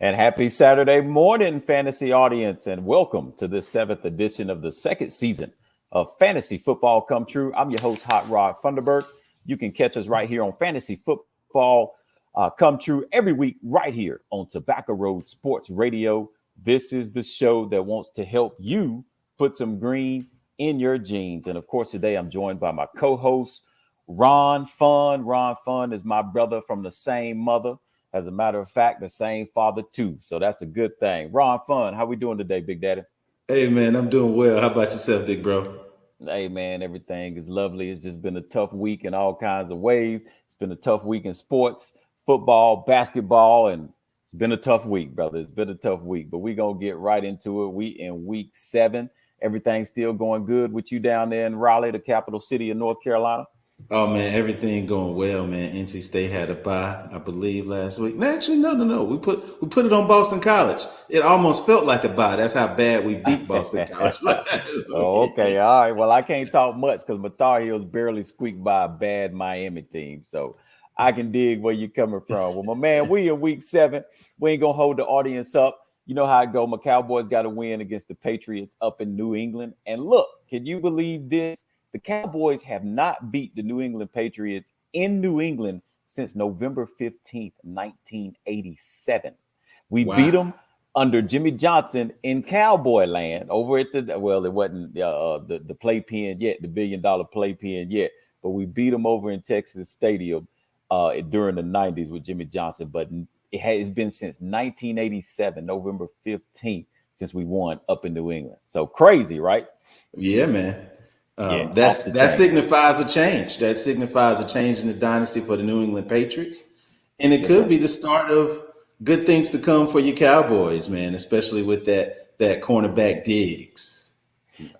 And happy Saturday morning, fantasy audience, and welcome to the seventh edition of the second season of Fantasy Football Come True. I'm your host, Hot Rod Funderburk. You can catch us right here on Fantasy Football Come True every week, right here on Tobacco Road Sports Radio. This is the show that wants to help you put some green in your jeans. And of course, today I'm joined by my co-host, Ron Fun. Ron Fun is my brother from the same mother. As a matter of fact, the same father too. So that's a good thing. Ron Fun, how we doing today, Big Daddy? Hey man, I'm doing well. How about yourself, big bro? Hey man, everything is lovely. It's just been a tough week in all kinds of ways. It's been a tough week in sports, football, basketball, and it's been a tough week, brother. It's been a tough week, but we're gonna get right into it. We in week 7. Everything's still going good with you down there in Raleigh, the capital city of North Carolina. Oh man, everything going well, man. NC State had a bye, I believe, last week. No, actually, no. We put it on Boston College. It almost felt like a bye. That's how bad we beat Boston College last Oh, week. okay. All right. Well, I can't talk much because my Tar Heels barely squeaked by a bad Miami team. So I can dig where you're coming from. Well, my man, we in week 7. We ain't going to hold the audience up. You know how it go. My Cowboys got to win against the Patriots up in New England. And look, can you believe this? The Cowboys have not beat the New England Patriots in New England since November 15th, 1987. We beat Wow. them under Jimmy Johnson in Cowboy Land over at the it wasn't the playpen yet, the $1 billion playpen yet, but we beat them over in Texas Stadium during the 90s with Jimmy Johnson. But it's been since 1987, November 15th, since we won up in New England. So crazy, right? Yeah, man. Yeah, off That's the that chain. signifies a change. That signifies a change in the dynasty for the New England Patriots, and it Yes, could sir. be the start of good things to come for your Cowboys, man. Especially with that cornerback Diggs.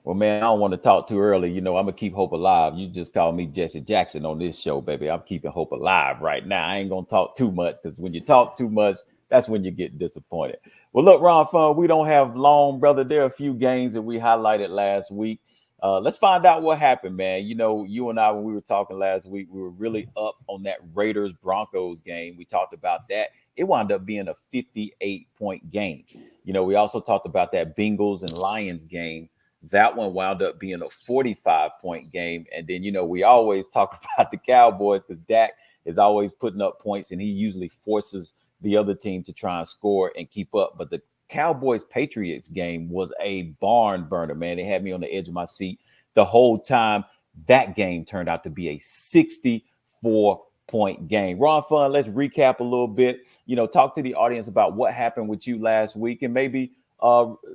Well, man, I don't want to talk too early. You know, I'm gonna keep hope alive. You just call me Jesse Jackson on this show, baby. I'm keeping hope alive right now. I ain't gonna talk too much because when you talk too much, that's when you get disappointed. Well, look, Ron Fun, we don't have long, brother. There are a few games that we highlighted last week. Let's find out what happened, man. You know, you and I, when we were talking last week, we were really up on that Raiders Broncos game. We talked about that. It wound up being a 58-point game. You know, we also talked about that Bengals and Lions game. That one wound up being a 45-point game. And then, you know, we always talk about the Cowboys because Dak is always putting up points and he usually forces the other team to try and score and keep up. But the Cowboys Patriots game was a barn burner, man. It had me on the edge of my seat the whole time. That game turned out to be a 64-point game. Ron Fun, let's recap a little bit. You know, talk to the audience about what happened with you last week and maybe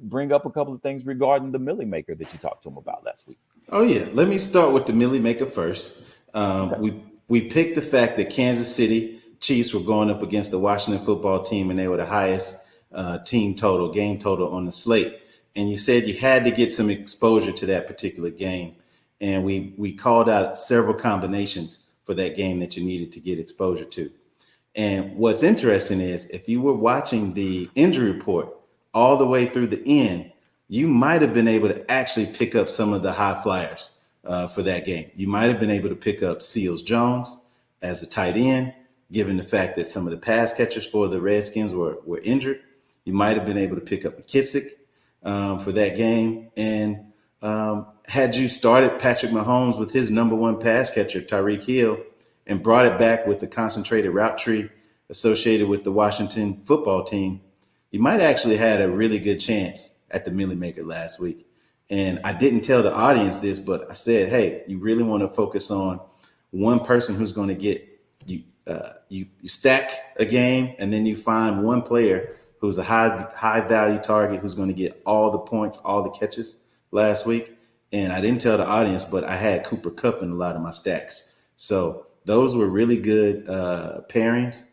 bring up a couple of things regarding the Millie Maker that you talked to him about last week. Oh yeah, let me start with the Millie Maker first. Okay. We picked the fact that Kansas City Chiefs were going up against the Washington football team, and they were the highest game total on the slate. And you said you had to get some exposure to that particular game, and we called out several combinations for that game that you needed to get exposure to. And what's interesting is if you were watching the injury report all the way through the end, you might have been able to actually pick up some of the high flyers for that game. You might have been able to pick up Seals Jones as the tight end, given the fact that some of the pass catchers for the Redskins were injured. You might have been able to pick up McKissick for that game. And had you started Patrick Mahomes with his number one pass catcher, Tyreek Hill, and brought it back with the concentrated route tree associated with the Washington football team, you might actually had a really good chance at the Millie Maker last week. And I didn't tell the audience this, but I said, hey, you really want to focus on one person who's going to get you. You stack a game, and then you find one player who's a high value target who's going to get all the points, all the catches last week. And I didn't tell the audience, but I had Cooper Kupp in a lot of my stacks. So those were really good pairings.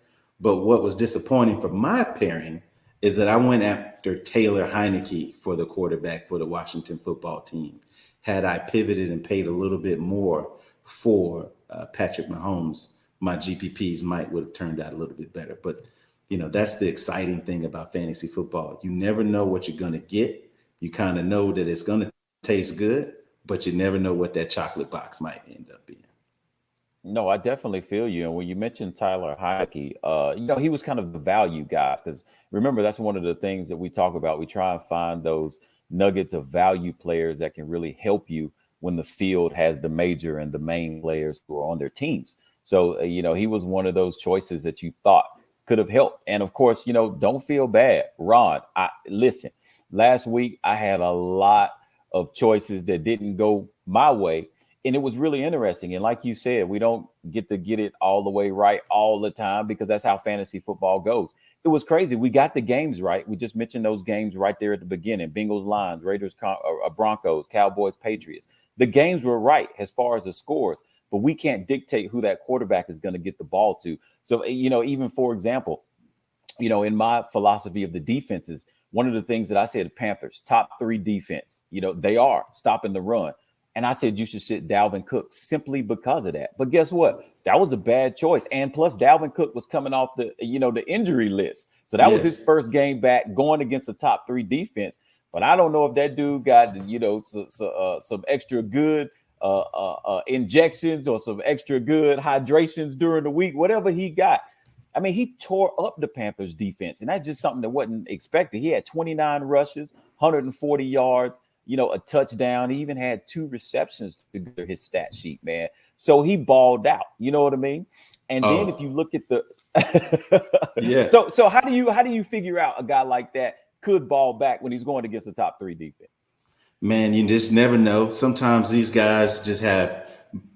But what was disappointing for my pairing is that I went after Taylor Heineke for the quarterback for the Washington football team. Had I pivoted and paid a little bit more for Patrick Mahomes, my GPPs would have turned out a little bit better. But, you know, that's the exciting thing about fantasy football. You never know what you're going to get. You kind of know that it's going to taste good, but you never know what that chocolate box might end up being. No, I definitely feel you. And when you mentioned Tyler Heineke, he was kind of the value guy because remember that's one of the things that we talk about. We try and find those nuggets of value players that can really help you when the field has the major and the main players who are on their teams. So he was one of those choices that you thought could have helped. And of course, don't feel bad, Ron. I listen. Last week I had a lot of choices that didn't go my way, and it was really interesting. And like you said, we don't get to get it all the way right all the time because that's how fantasy football goes. It was crazy. We got the games right. We just mentioned those games right there at the beginning: Bengals, Lions, Raiders, Broncos, Cowboys, Patriots. The games were right as far as the scores, but we can't dictate who that quarterback is going to get the ball to. So, even for example, in my philosophy of the defenses, one of the things that I said, Panthers, top 3 defense, they are stopping the run. And I said you should sit Dalvin Cook simply because of that. But guess what? That was a bad choice. And plus, Dalvin Cook was coming off the injury list. So that was his first game back going against the top 3 defense. But I don't know if that dude got, some extra good injections or some extra good hydrations during the week, whatever he got. I mean, he tore up the Panthers defense, and that's just something that wasn't expected. He had 29 rushes, 140 yards, a touchdown. He even had 2 receptions to go to his stat sheet, man. So he balled out. You know what I mean? And then if you look at the So how do you figure out a guy like that could ball back when he's going against a top 3 defense? Man, you just never know. Sometimes these guys just have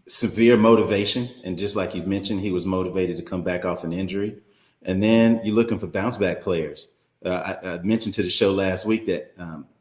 severe motivation. And just like you mentioned, he was motivated to come back off an injury. And then you're looking for bounce back players. I mentioned to the show last week that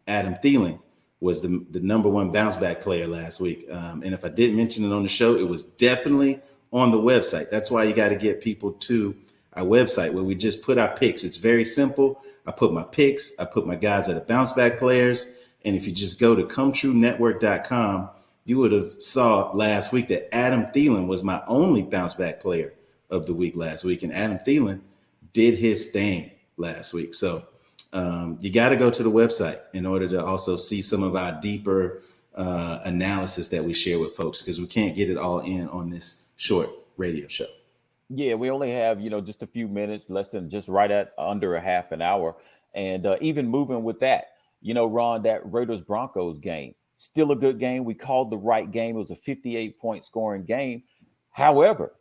Adam Thielen was the number 1 bounce back player last week. And if I didn't mention it on the show, it was definitely on the website. That's why you got to get people to our website where we just put our picks. It's very simple. I put my picks. I put my guys that are bounce back players. And if you just go to cometruenetwork.com, you would have saw last week that Adam Thielen was my only bounce back player of the week last week. And Adam Thielen did his thing last week. So you got to go to the website in order to also see some of our deeper analysis that we share with folks, because we can't get it all in on this short radio show. Yeah, we only have, just a few minutes, less than just right at under a half an hour. And even moving with that, Ron, that Raiders Broncos game, still a good game. We called the right game. It was a 58-point scoring game. However,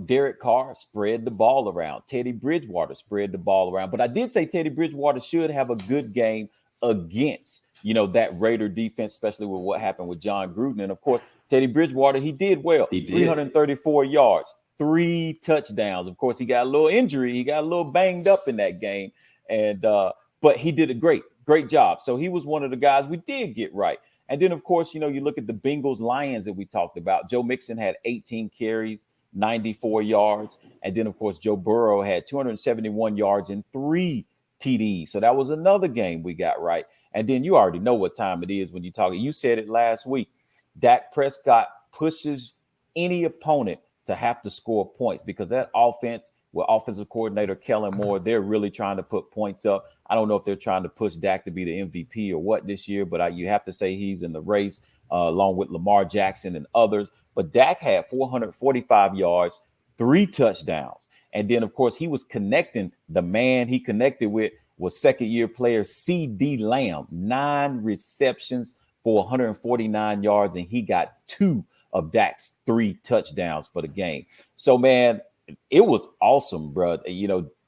Derek Carr spread the ball around. Teddy Bridgewater spread the ball around. But I did say Teddy Bridgewater should have a good game against, that Raider defense, especially with what happened with John Gruden. And of course, Teddy Bridgewater, he did well. He did. 334 yards, 3 touchdowns. Of course, he got a little injury. He got a little banged up in that game. And but he did a great job. So he was one of the guys we did get right. And then, of course, you look at the Bengals Lions that we talked about. Joe Mixon had 18 carries, 94 yards. And then, of course, Joe Burrow had 271 yards and 3 TDs. So that was another game we got right. And then you already know what time it is when you talk. You said it last week. Dak Prescott pushes any opponent to have to score points because that offense with offensive coordinator Kellen Moore, they're really trying to put points up. I don't know if they're trying to push Dak to be the MVP or what this year, but you have to say he's in the race along with Lamar Jackson and others. But Dak had 445 yards, 3 touchdowns. And then, of course, he was connecting. The man he connected with was second-year player C.D. Lamb, 9 receptions for 149 yards, and he got 2 of Dak's 3 touchdowns for the game. So, man, it was awesome, bro.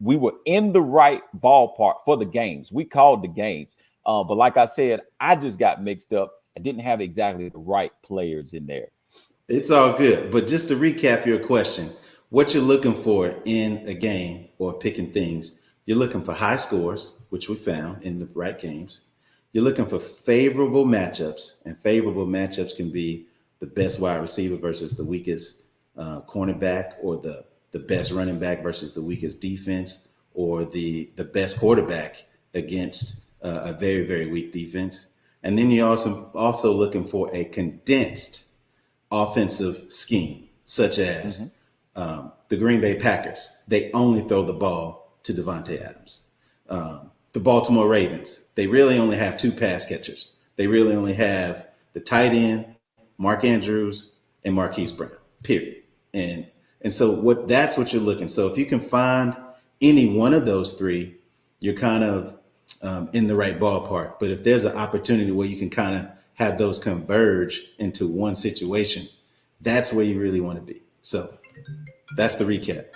We were in the right ballpark for the games. We called the games. But like I said, I just got mixed up. I didn't have exactly the right players in there. It's all good. But just to recap your question, what you're looking for in a game or picking things, you're looking for high scores, which we found in the right games. You're looking for favorable matchups, and favorable matchups can be the best wide receiver versus the weakest cornerback, or the best running back versus the weakest defense, or the best quarterback against a very, very weak defense. And then you're also looking for a condensed offensive scheme, such as the Green Bay Packers. They only throw the ball to Devontae Adams. The Baltimore Ravens, they really only have 2 pass catchers. They really only have the tight end, Mark Andrews, and Marquise Brown, period. And so that's what you're looking. So if you can find any one of those three, you're kind of in the right ballpark. But if there's an opportunity where you can kind of have those converge into one situation, that's where you really want to be. So that's the recap.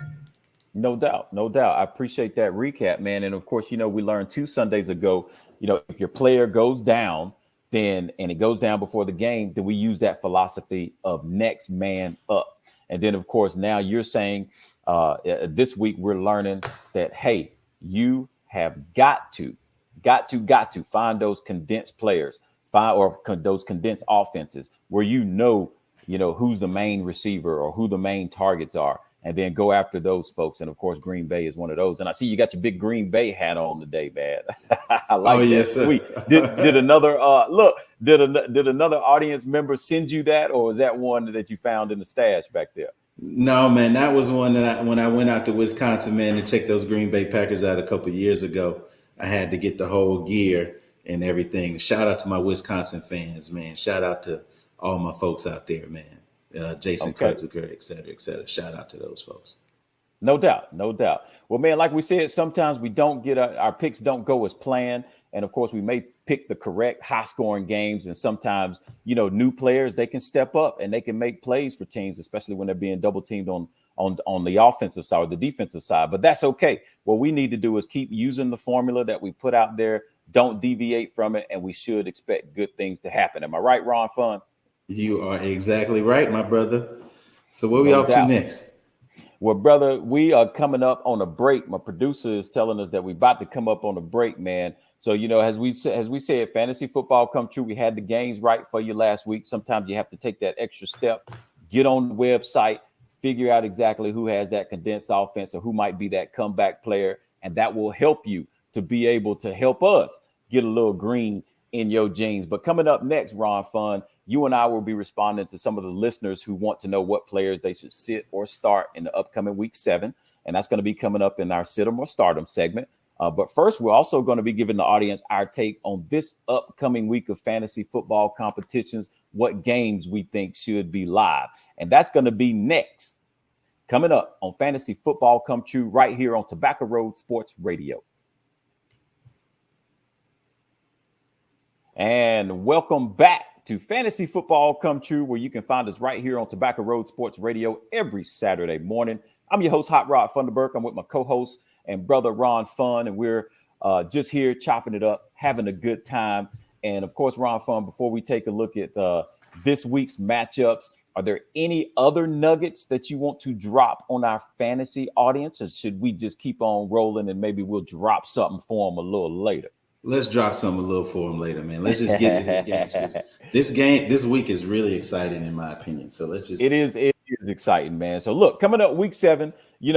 No doubt, no doubt. I appreciate that recap, man. And of course, we learned 2 Sundays ago, if your player goes down, then and it goes down before the game, then we use that philosophy of next man up. And then, of course, now you're saying this week we're learning that, hey, you have got to find those condensed players, those condensed offenses where who's the main receiver or who the main targets are, and then go after those folks. And of course, Green Bay is one of those. And I see you got your big Green Bay hat on today, man. I like that. Yes, sir. Sweet. Did another did another audience member send you that, or is that one that you found in the stash back there? No, man, that was one that when I went out to Wisconsin, man, to check those Green Bay Packers out a couple of years ago, I had to get the whole gear and everything. Shout out to my Wisconsin fans, man. Shout out to all my folks out there, man. Jason Kurtziger, et cetera, et cetera. Shout out to those folks. No doubt, no doubt. Well, man, like we said, sometimes we don't get our picks don't go as planned. And of course, we may pick the correct high-scoring games. And sometimes, new players, they can step up and they can make plays for teams, especially when they're being double teamed on the offensive side or the defensive side. But that's okay. What we need to do is keep using the formula that we put out there. Don't deviate from it, and we should expect good things to happen. Am I right, Ron Fun? You are exactly right, my brother. So what are we off to next? Well, brother, we are coming up on a break. My producer is telling us that we're about to come up on a break, man. So, as we said, fantasy football come true. We had the games right for you last week. Sometimes you have to take that extra step, get on the website, figure out exactly who has that condensed offense or who might be that comeback player. And that will help you to be able to help us get a little green in your jeans. But coming up next, Ron Fun, you and I will be responding to some of the listeners who want to know what players they should sit or start in the upcoming week 7. And that's going to be coming up in our sit 'em or start 'em segment. But first, we're also going to be giving the audience our take on this upcoming week of fantasy football competitions, what games we think should be live. And that's going to be next, coming up on Fantasy Football Come True right here on Tobacco Road Sports Radio. And welcome back to Fantasy Football Come True, where you can find us right here on Tobacco Road Sports Radio every Saturday morning. I'm your host, Hot Rod Funderburk. I'm with my co-host and brother Ron Fun, and we're just here chopping it up, having a good time. And of course, Ron Fun, before we take a look at this week's matchups, are there any other nuggets that you want to drop on our fantasy audience, or should we just keep on rolling and maybe we'll drop something for them a little later? Let's drop something a little for them later, man. Let's just get to this game. This week is really exciting, in my opinion. So let's just. It is exciting, man. So look, coming up week 7, we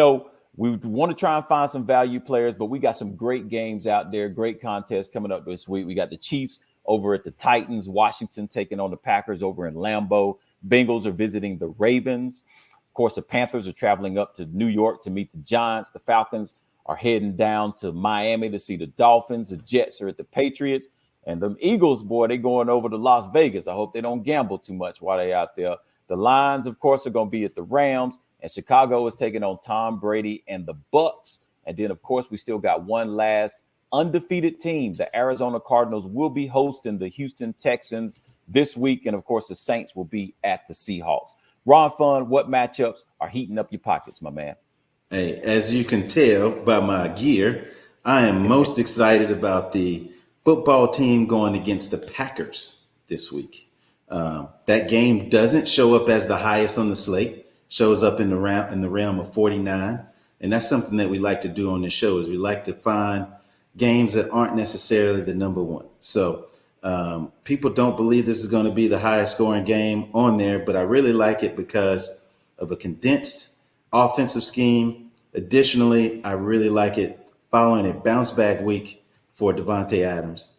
want to try and find some value players, but we got some great games out there, great contests coming up this week. We got the Chiefs over at the Titans, Washington taking on the Packers over in Lambeau. Bengals are visiting the Ravens. Of course, the Panthers are traveling up to New York to meet the Giants. The Falcons are heading down to Miami to see the Dolphins. The Jets are at the Patriots. And the Eagles, boy, they're going over to Las Vegas. I hope they don't gamble too much while they're out there. The Lions, of course, are going to be at the Rams. And Chicago is taking on Tom Brady and the Bucks. And then, of course, we still got one last undefeated team. The Arizona Cardinals will be hosting the Houston Texans this week. And, of course, the Saints will be at the Seahawks. Ron Fun, what matchups are heating up your pockets, my man? Hey, as you can tell by my gear, I am most excited about the football team going against the Packers this week. That game doesn't show up as the highest on the slate, shows up in the realm of 49. And that's something that we like to do on this show, is we like to find games that aren't necessarily the number one. So people don't believe this is going to be the highest scoring game on there, but I really like it because of a condensed offensive scheme. Additionally, I really like it following a bounce back week for Davante Adams.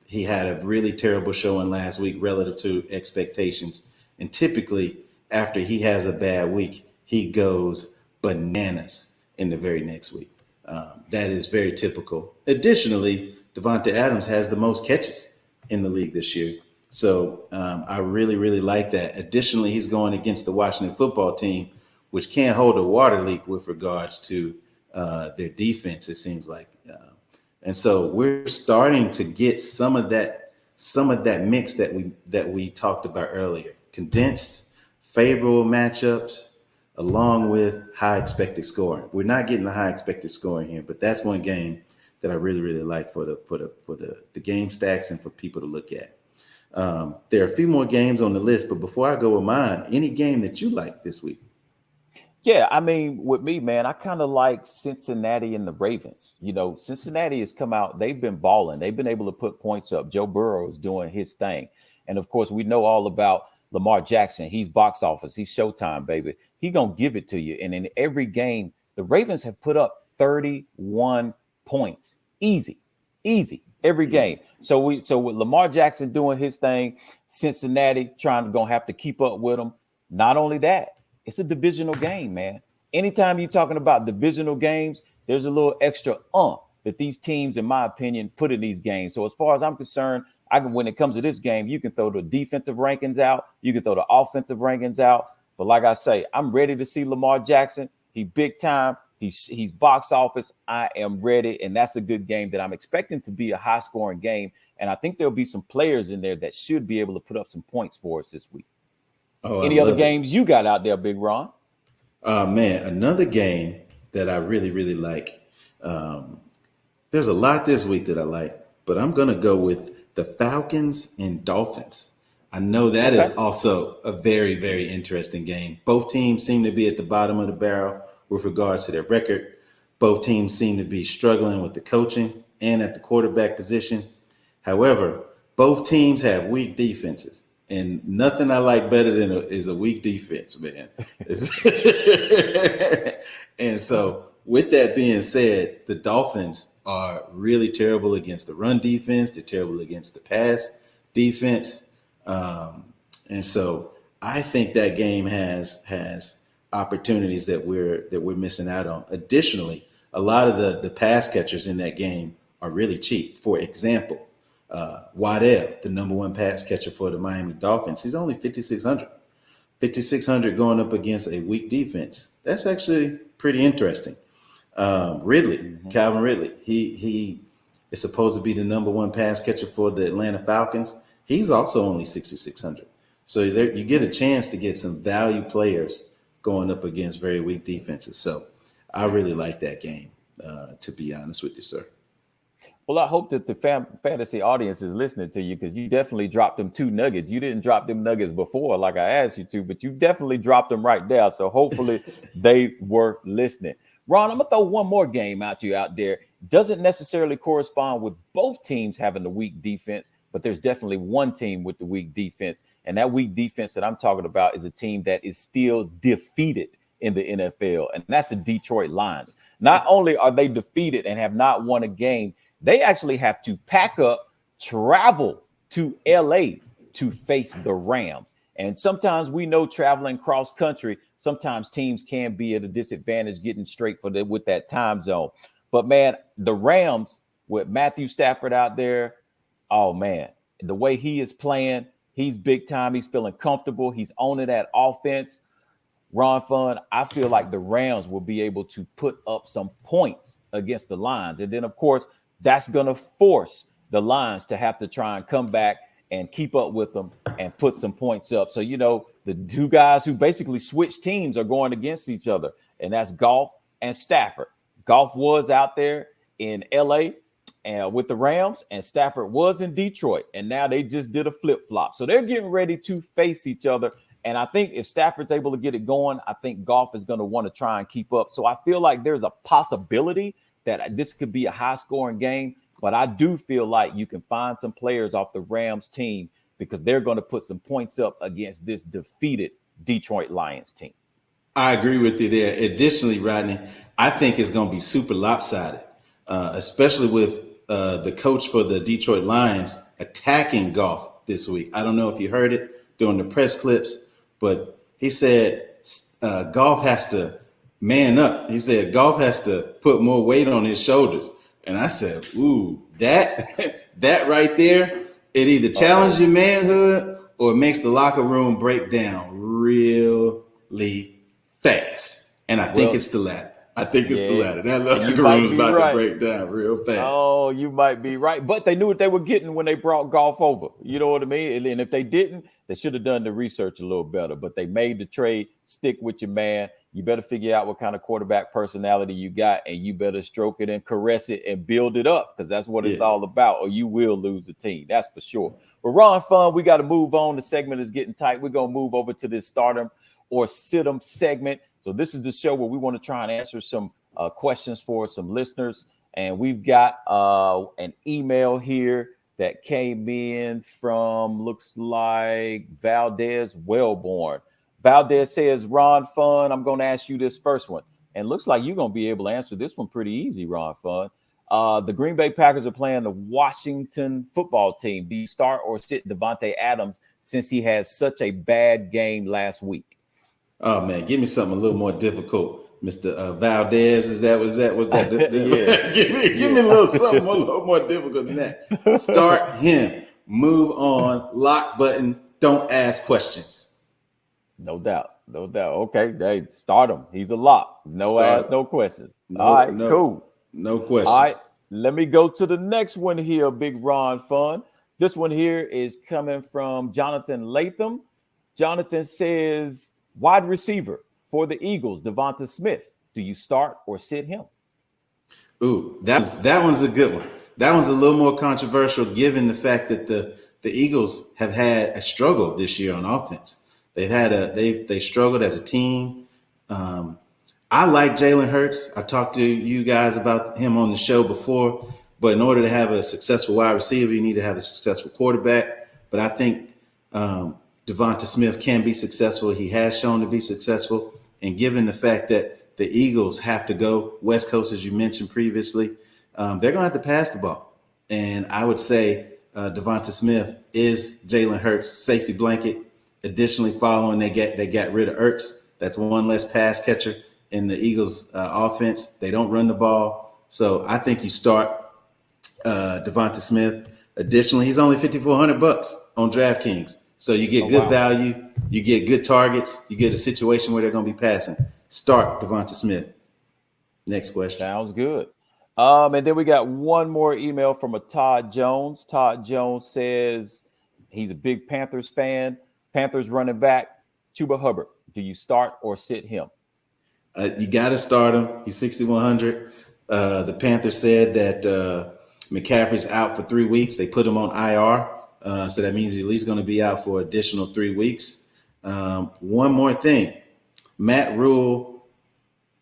He had a really terrible showing last week relative to expectations. And typically, after he has a bad week, he goes bananas in the very next week. That is very typical. Additionally, Davante Adams has the most catches in the league this year. So I really, really like that. Additionally, he's going against the Washington football team, which can't hold a water leak with regards to their defense, it seems like. And so we're starting to get some of that mix that we talked about earlier. Condensed, favorable matchups, along with high expected scoring. We're not getting the high expected scoring here, but that's one game that I really, really like for the game stacks and for people to look at. There are a few more games on the list, but before I go with mine, any game that you like this week? Yeah, I mean, with me, man, I kind of like Cincinnati and the Ravens. You know, Cincinnati has come out, they've been balling, they've been able to put points up. Joe Burrow is doing his thing. And of course, we know all about Lamar Jackson. He's box office, he's Showtime, baby. He gonna give it to you. And in every game, the Ravens have put up 31 points. Easy, every game. So with Lamar Jackson doing his thing, Cincinnati gonna have to keep up with him. Not only that, it's a divisional game, man. Anytime you're talking about divisional games, there's a little extra that these teams, in my opinion, put in these games. So as far as I'm concerned, when it comes to this game, you can throw the defensive rankings out, you can throw the offensive rankings out. But like I say, I'm ready to see Lamar Jackson. He big time. He's box office. I am ready, and that's a good game that I'm expecting to be a high scoring game. And I think there'll be some players in there that should be able to put up some points for us this week. Oh, any other games you got out there, Big Ron? Man, another game that I really, really like. There's a lot this week that I like, but I'm going to go with the Falcons and Dolphins. I know that is also a very, very interesting game. Both teams seem to be at the bottom of the barrel with regards to their record. Both teams seem to be struggling with the coaching and at the quarterback position. However, both teams have weak defenses. And nothing I like better than is a weak defense, man. And so with that being said, the Dolphins are really terrible against the run defense. They're terrible against the pass defense. And so I think that game has opportunities that we're missing out on. Additionally, a lot of the pass catchers in that game are really cheap. For example, Waddell, the number one pass catcher for the Miami Dolphins, he's only 5,600. 5,600 going up against a weak defense. That's actually pretty interesting. Ridley, Calvin Ridley, he is supposed to be the number one pass catcher for the Atlanta Falcons. He's also only 6,600. So there, you get a chance to get some value players going up against very weak defenses. So I really like that game, to be honest with you, sir. Well, I hope that the fantasy audience is listening to you, because you definitely dropped them 2 nuggets. You didn't drop them nuggets before like I asked you to, but you definitely dropped them right there. So hopefully they were listening. Ron, I'm going to throw one more game out there. Doesn't necessarily correspond with both teams having the weak defense, but there's definitely one team with the weak defense. And that weak defense that I'm talking about is a team that is still defeated in the NFL, and that's the Detroit Lions. Not only are they defeated and have not won a game, they actually have to pack up, travel to LA to face the Rams. And sometimes we know, traveling cross country, sometimes teams can be at a disadvantage getting straight with that time zone. But man, the Rams with Matthew Stafford out there, oh man, the way he is playing, he's big time. He's feeling comfortable. He's owning that offense. Ron Fun, I feel like the Rams will be able to put up some points against the Lions. And then, of course, that's going to force the Lions to have to try and come back and keep up with them and put some points up. So, you know, the two guys who basically switch teams are going against each other, and that's Goff and Stafford. Goff was out there in LA and with the Rams, and Stafford was in Detroit, and now they just did a flip-flop. So they're getting ready to face each other. And I think if Stafford's able to get it going, I think Goff is going to want to try and keep up. So I feel like there's a possibility that this could be a high-scoring game, but I do feel like you can find some players off the Rams team because they're going to put some points up against this defeated Detroit Lions team. I agree with you there. Additionally, Rodney, I think it's going to be super lopsided, especially with the coach for the Detroit Lions attacking Goff this week. I don't know if you heard it during the press clips, but he said Goff has to man up. He said Goff has to put more weight on his shoulders. And I said, ooh, that right there It either challenges your manhood or it makes the locker room break down really fast. And I think it's the latter. That locker room is about to break down real fast. Oh, you might be right. But they knew what they were getting when they brought Goff over. You know what I mean? And if they didn't, they should have done the research a little better. But they made the trade. Stick with your man. You better figure out what kind of quarterback personality you got, and you better stroke it and caress it and build it up, because that's what it's all about, or you will lose the team. That's for sure. But Ron Fun, we got to move on. The segment is getting tight. We're going to move over to this start 'em or sit 'em segment. So this is the show where we want to try and answer some questions for some listeners. And we've got an email here that came in from, looks like, Valdez Wellborn. Valdez says, Ron Fun, I'm going to ask you this first one. And looks like you're going to be able to answer this one pretty easy, Ron Fun. The Green Bay Packers are playing the Washington football team. Do you start or sit Devontae Adams since he had such a bad game last week? Oh, man, give me something a little more difficult. Mr. Valdez, was that? Yeah. give me a little more difficult than that. Start him. Move on. Lock button. Don't ask questions. No doubt. Okay, they start him. He's a lock. No questions. All right, cool. No questions. All right, let me go to the next one here, Big Ron Fun. This one here is coming from Jonathan Latham. Jonathan says, wide receiver for the Eagles, Devonta Smith. Do you start or sit him? Ooh, that one's a good one. That one's a little more controversial given the fact that the Eagles have had a struggle this year on offense. They struggled as a team. I like Jalen Hurts. I've talked to you guys about him on the show before, but in order to have a successful wide receiver, you need to have a successful quarterback. But I think Devonta Smith can be successful. He has shown to be successful. And given the fact that the Eagles have to go West Coast, as you mentioned previously, they're going to have to pass the ball. And I would say Devonta Smith is Jalen Hurts' safety blanket. Additionally, following they got rid of Ertz. That's one less pass catcher in the Eagles' offense. They don't run the ball. So I think you start Devonta Smith. Additionally, he's only $5,400 on DraftKings. So you get good value, you get good targets, you get a situation where they're going to be passing. Start Devonta Smith. Next question. Sounds good. And then we got one more email from a Todd Jones. Todd Jones says he's a big Panthers fan. Panthers running back, Chuba Hubbard. Do you start or sit him? You got to start him. He's 6,100. The Panthers said that McCaffrey's out for 3 weeks. They put him on IR. So that means he's at least going to be out for additional 3 weeks. One more thing. Matt Rule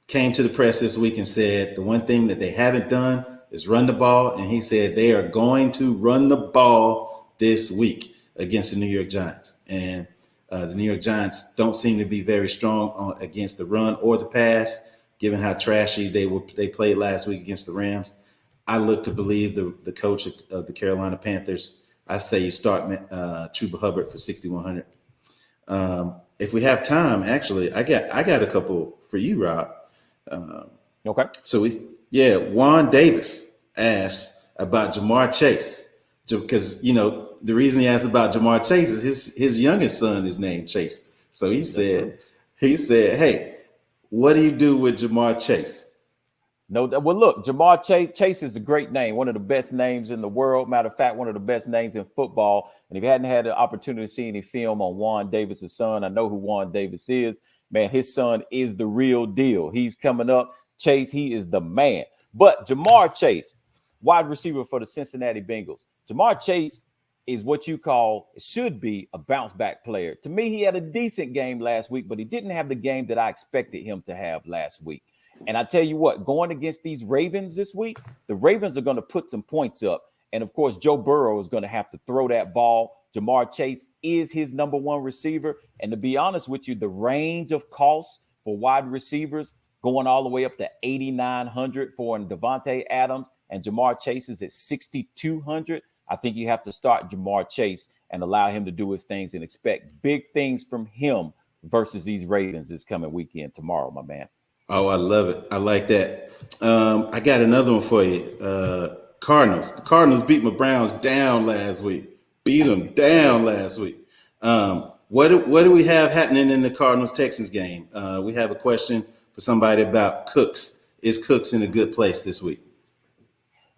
came to the press this week and said the one thing that they haven't done is run the ball. And he said they are going to run the ball this week against the New York Giants. And the New York Giants don't seem to be very strong against the run or the pass, given how trashy they played last week against the Rams. I look to believe the coach of the Carolina Panthers. I say you start Chuba Hubbard for 6,100. If we have time, actually, I got a couple for you, Rob. Okay. So Juan Davis asked about Jamar Chase, because the reason he asked about Jamar Chase is his youngest son is named Chase. So he said, hey, what do you do with Jamar Chase? No, well, look, Jamar Chase is a great name, one of the best names in the world. Matter of fact, one of the best names in football. And if you hadn't had the opportunity to see any film on Juan Davis' son, I know who Juan Davis is. Man, his son is the real deal. He's coming up. Chase, he is the man. But Jamar Chase, wide receiver for the Cincinnati Bengals. Jamar Chase is what you should be a bounce back player. To me, he had a decent game last week, but he didn't have the game that I expected him to have last week. And I tell you what, going against these Ravens this week, the Ravens are going to put some points up. And of course, Joe Burrow is going to have to throw that ball. Jamar Chase is his number one receiver. And to be honest with you, the range of costs for wide receivers going all the way up to 8,900 for Devontae Adams, and Jamar Chase is at 6,200. I think you have to start Jamar Chase and allow him to do his things and expect big things from him versus these Ravens this coming weekend tomorrow, my man. Oh, I love it. I like that. I got another one for you. Cardinals. The Cardinals beat my Browns down last week. beat them down last week. What do we have happening in the Cardinals-Texans game? We have a question for somebody about Cooks. Is Cooks in a good place this week?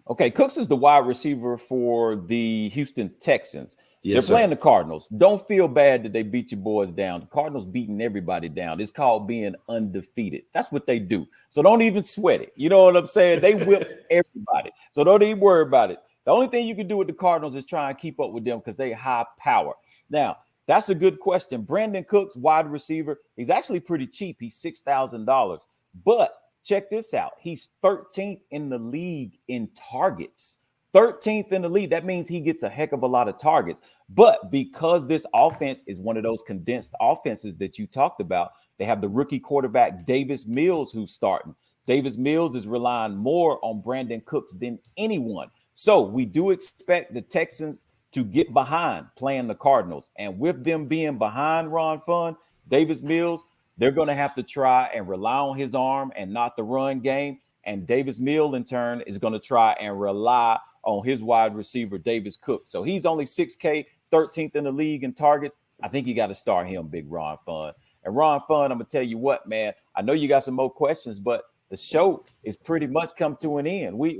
Okay, Cooks is the wide receiver for the Houston Texans. Yes, They're playing sir. the Cardinals. Don't feel bad that they beat your boys down. The Cardinals beating everybody down. It's called being undefeated. That's what they do. So don't even sweat it. You know what I'm saying? They whip everybody. So don't even worry about it. The only thing you can do with the Cardinals is try and keep up with them because they high power. Now, that's a good question. Brandon Cooks, wide receiver, he's actually pretty cheap. He's $6,000. But check this out. He's 13th in the league in targets. 13th in the league. That means he gets a heck of a lot of targets. But because this offense is one of those condensed offenses that you talked about, they have the rookie quarterback Davis Mills who's starting. Davis Mills is relying more on Brandon Cooks than anyone. So we do expect the Texans to get behind playing the Cardinals. And with them being behind Ron Fun, Davis Mills, they're going to have to try and rely on his arm and not the run game. And Davis Mills, in turn, is going to try and rely on his wide receiver, Davis Cook. So he's only 6K, 13th in the league in targets. I think you got to start him, big Ron Fun. And Ron Fun, I'm going to tell you what, man, I know you got some more questions, but the show is pretty much come to an end. We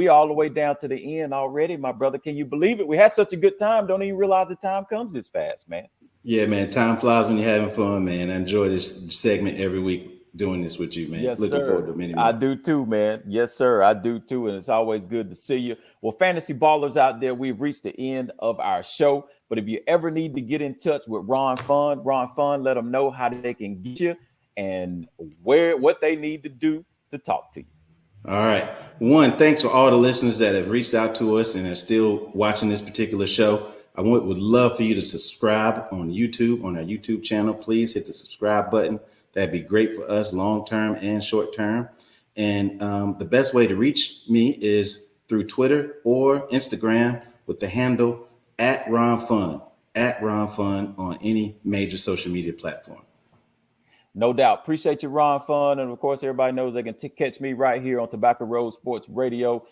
all the way down to the end already, my brother. Can you believe it? We had such a good time. Don't even realize the time comes this fast, man. Yeah, man. Time flies when you're having fun, man. I enjoy this segment every week doing this with you, man. Yes, Looking sir. forward to many more. I do too, man. Yes, sir. I do too. And it's always good to see you. Well, fantasy ballers out there, we've reached the end of our show. But if you ever need to get in touch with Ron Fun, let them know how they can get you and what they need to do to talk to you. All right. One, thanks for all the listeners that have reached out to us and are still watching this particular show. I would love for you to subscribe on YouTube, on our YouTube channel. Please hit the subscribe button. That'd be great for us long term and short term. And the best way to reach me is through Twitter or Instagram with the handle @RonFun, @RonFun on any major social media platform. No doubt. Appreciate you, Ron Fun. And of course, everybody knows they can catch me right here on Tobacco Road Sports Radio,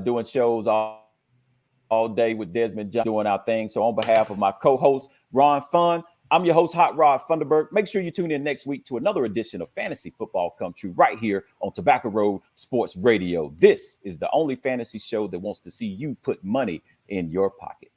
doing shows all day with Desmond John, doing our thing. So on behalf of my co-host, Ron Fun, I'm your host, Hot Rod Funderburk. Make sure you tune in next week to another edition of Fantasy Football Come True right here on Tobacco Road Sports Radio. This is the only fantasy show that wants to see you put money in your pocket.